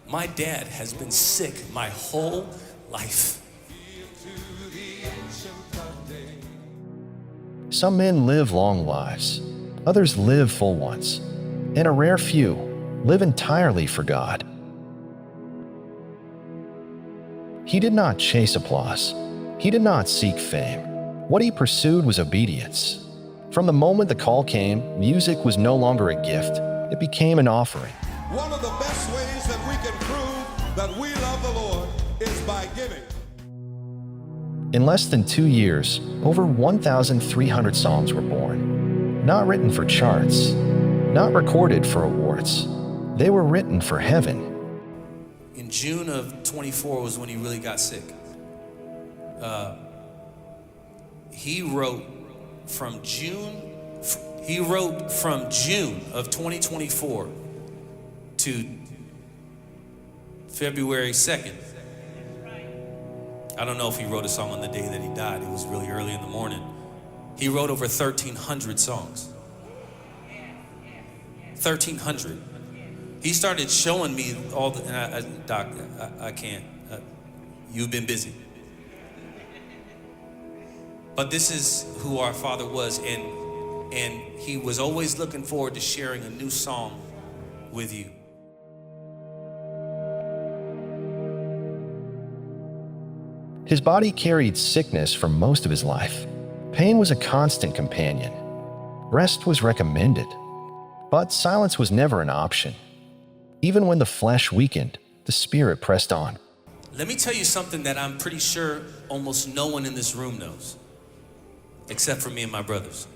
My dad has been sick my whole life. Some men live long lives, others live full ones, and a rare few live entirely for God. He did not chase applause. He did not seek fame. What he pursued was obedience. From the moment the call came, music was no longer a gift. It became an offering. One of the best ways that we can prove that we love the Lord is by giving. In less than 2 years, over 1,300 songs were born. Not written for charts, not recorded for awards. They were written for heaven. In June of 24 was when he really got sick. He wrote from June of 2024 to February 2nd. I don't know if he wrote a song on the day that he died. It was really early in the morning. He wrote over 1,300 songs. 1,300. He started showing me all the, and Doc, I can't, you've been busy. But this is who our father was, and he was always looking forward to sharing a new song with you. His body carried sickness for most of his life. Pain was a constant companion. Rest was recommended. But silence was never an option. Even when the flesh weakened, the spirit pressed on. Let me tell you something that I'm pretty sure almost no one in this room knows, except for me and my brothers.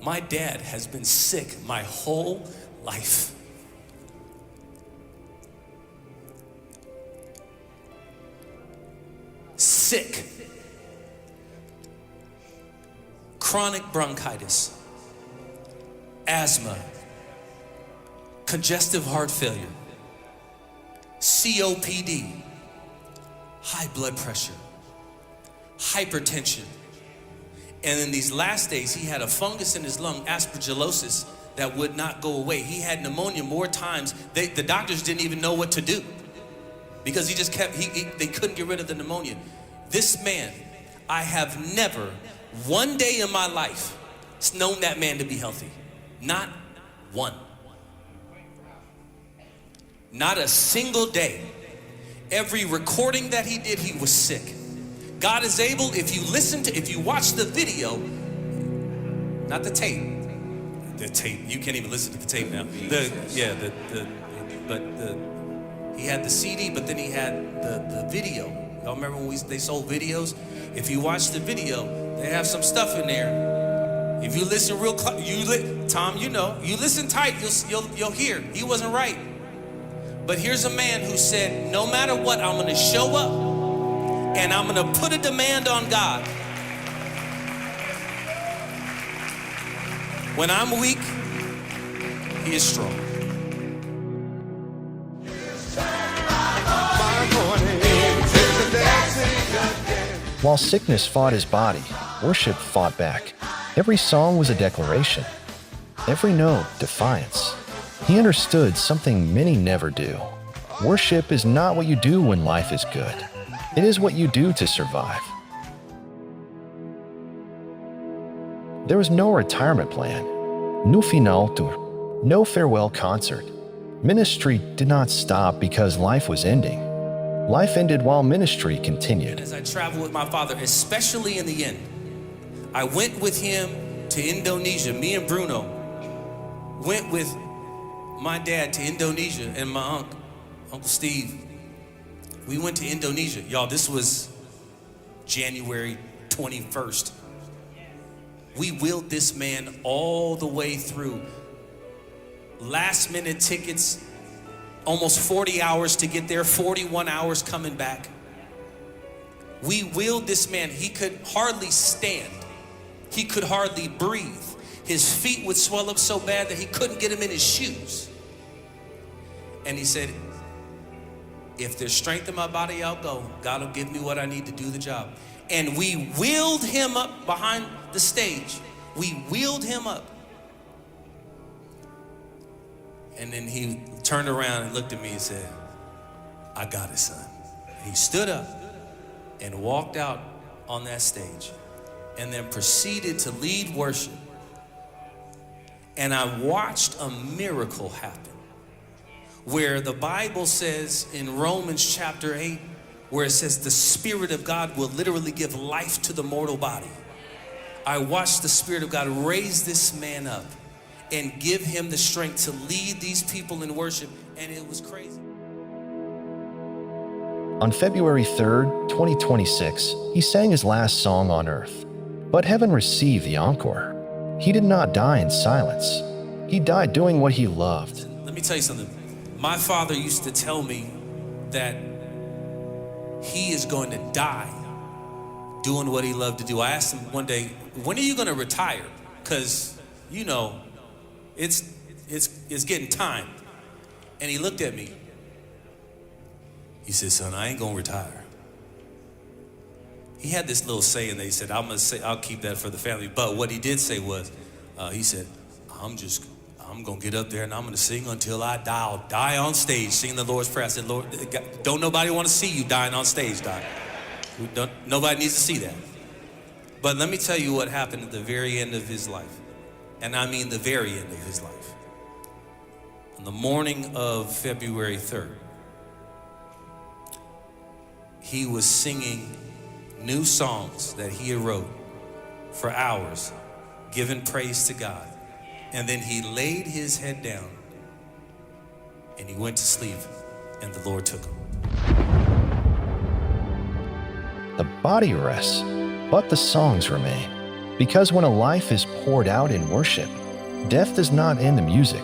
My dad has been sick my whole life. Sick. Chronic bronchitis, asthma, congestive heart failure, COPD, high blood pressure, hypertension. And in these last days, he had a fungus in his lung, aspergillosis, that would not go away. He had pneumonia more times. The doctors didn't even know what to do because he just kept, they couldn't get rid of the pneumonia. This man, I have never, one day in my life, known that man to be healthy. Not one. Not a single day. Every recording that he did, he was sick. God is able, if you watch the video, not the tape, you can't even listen to the tape now. He had the CD, but then he had the video. Y'all remember when they sold videos? If you watch the video, they have some stuff in there. If you listen real close, Tom, you know, you listen tight, you'll hear. He wasn't right. But here's a man who said, no matter what, I'm gonna show up and I'm gonna put a demand on God. When I'm weak, he is strong. While sickness fought his body, worship fought back. Every song was a declaration. Every note, defiance. He understood something many never do. Worship is not what you do when life is good. It is what you do to survive. There was no retirement plan, no final tour, no farewell concert. Ministry did not stop because life was ending. Life ended while ministry continued. As I traveled with my father, especially in the end, I went with him to Indonesia. Me and Bruno went with my dad to Indonesia and my Uncle Steve. We went to Indonesia. Y'all, this was January 21st. We wheeled this man all the way through. Last minute tickets, almost 40 hours to get there, 41 hours coming back. We wheeled this man. He could hardly stand. He could hardly breathe. His feet would swell up so bad that he couldn't get them in his shoes. And he said, if there's strength in my body, I'll go. God will give me what I need to do the job. And we wheeled him up behind the stage. We wheeled him up. And then he turned around and looked at me and said, I got it, son. He stood up and walked out on that stage and then proceeded to lead worship. And I watched a miracle happen where the Bible says in Romans chapter 8, where it says the Spirit of God will literally give life to the mortal body. I watched the Spirit of God raise this man up and give him the strength to lead these people in worship, and it was crazy. On February 3rd, 2026, he sang his last song on earth. But heaven received the encore. He did not die in silence. He died doing what he loved. Let me tell you something. My father used to tell me that he is going to die doing what he loved to do. I asked him one day, when are you going to retire? Because, you know, it's getting time. And he looked at me. He said, son, I ain't going to retire. He had this little saying that he said, I'll keep that for the family. But what he did say was, he said, I'm going to get up there and I'm going to sing until I die. I'll die on stage, singing the Lord's Prayer. I said, Lord, don't nobody want to see you dying on stage, Doc. Nobody needs to see that. But let me tell you what happened at the very end of his life. And I mean the very end of his life. On the morning of February 3rd, he was singing new songs that he had wrote for hours, giving praise to God. And then he laid his head down and he went to sleep, and the Lord took him. The body rests, but the songs remain. Because when a life is poured out in worship, death does not end the music,